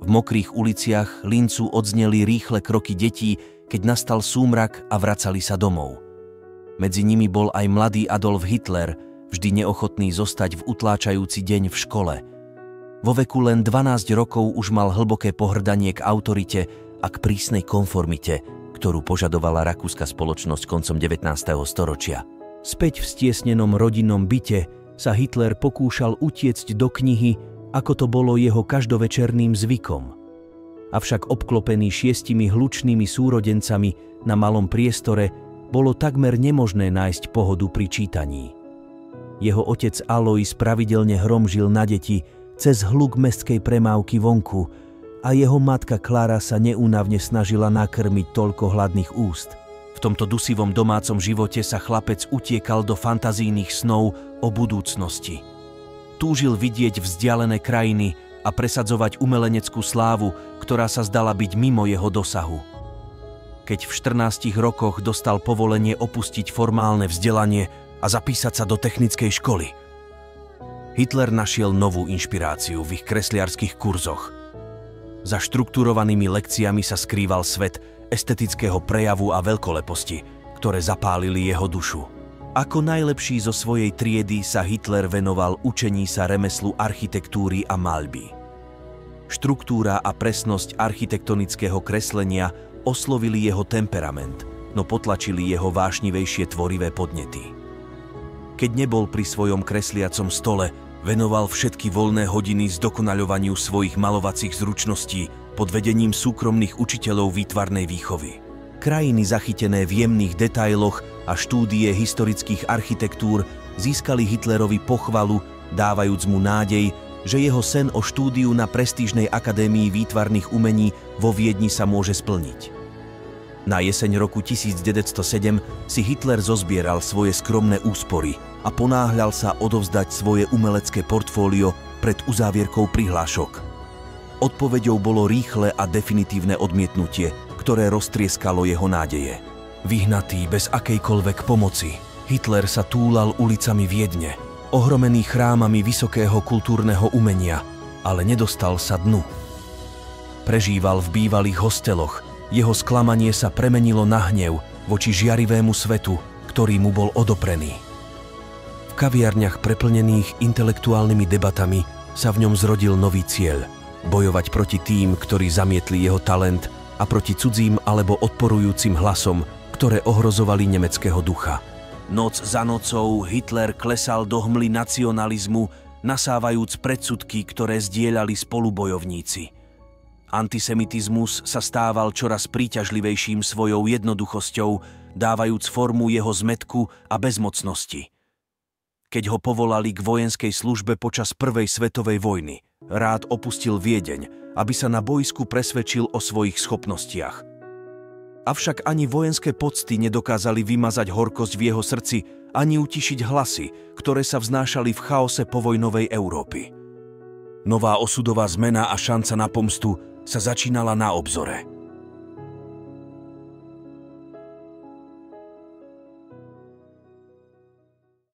mokrých uliciach Lincu odzneli rýchle kroky detí, keď nastal súmrak a vracali sa domov. Medzi nimi bol aj mladý Adolf Hitler, vždy neochotný zostať v utláčajúci deň v škole. Vo veku len 12 rokov už mal hlboké pohrdanie k autorite a k prísnej konformite, ktorú požadovala rakúska spoločnosť koncom 19. storočia. Späť v stiesnenom rodinnom byte sa Hitler pokúšal utiecť do knihy, ako to bolo jeho každovečerným zvykom. Avšak obklopený 6 hlučnými súrodencami na malom priestore bolo takmer nemožné nájsť pohodu pri čítaní. Jeho otec Alois pravidelne hromžil na deti cez hluk mestskej premávky vonku a jeho matka Klára sa neúnavne snažila nakrmiť toľko hladných úst. V tomto dusivom domácom živote sa chlapec utiekal do fantazijných snov o budúcnosti. Túžil vidieť vzdialené krajiny a presadzovať umeleneckú slávu, ktorá sa zdala byť mimo jeho dosahu. Keď v 14 rokoch dostal povolenie opustiť formálne vzdelanie a zapísať sa do technickej školy, Hitler našiel novú inšpiráciu v ich kresliarských kurzoch. Za štruktúrovanými lekciami sa skrýval svet estetického prejavu a veľkoleposti, ktoré zapálili jeho dušu. Ako najlepší zo svojej triedy sa Hitler venoval učení sa remeslu architektúry a maľby. Štruktúra a presnosť architektonického kreslenia oslovili jeho temperament, no potlačili jeho vášnivejšie tvorivé podnety. Keď nebol pri svojom kresliacom stole, venoval všetky voľné hodiny zdokonaľovaniu svojich malovacích zručností pod vedením súkromných učiteľov výtvarnej výchovy. Krajiny zachytené v jemných detailoch a štúdie historických architektúr získali Hitlerovi pochvalu, dávajúc mu nádej, že jeho sen o štúdiu na prestížnej akadémii výtvarných umení vo Viedni sa môže splniť. Na jeseň roku 1907 si Hitler zozbieral svoje skromné úspory a ponáhľal sa odovzdať svoje umelecké portfólio pred uzávierkou prihlášok. Odpoveďou bolo rýchle a definitívne odmietnutie, ktoré roztrieskalo jeho nádeje. Vyhnatý bez akejkoľvek pomoci, Hitler sa túlal ulicami Viedne, ohromený chrámami vysokého kultúrneho umenia, ale nedostal sa dnu. Prežíval v bývalých hosteloch, jeho sklamanie sa premenilo na hnev voči žiarivému svetu, ktorý mu bol odoprený. V kaviarniach preplnených intelektuálnymi debatami sa v ňom zrodil nový cieľ – bojovať proti tým, ktorí zamietli jeho talent a proti cudzím alebo odporujúcim hlasom, ktoré ohrozovali nemeckého ducha. Noc za nocou Hitler klesal do hmly nacionalizmu, nasávajúc predsudky, ktoré zdieľali spolubojovníci. Antisemitizmus sa stával čoraz príťažlivejším svojou jednoduchosťou, dávajúc formu jeho zmätku a bezmocnosti. Keď ho povolali k vojenskej službe počas Prvej svetovej vojny, rád opustil Viedeň, aby sa na bojsku presvedčil o svojich schopnostiach. Avšak ani vojenské pocty nedokázali vymazať horkosť v jeho srdci, ani utišiť hlasy, ktoré sa vznášali v chaose povojnovej Európy. Nová osudová zmena a šanca na pomstu sa začínala na obzore.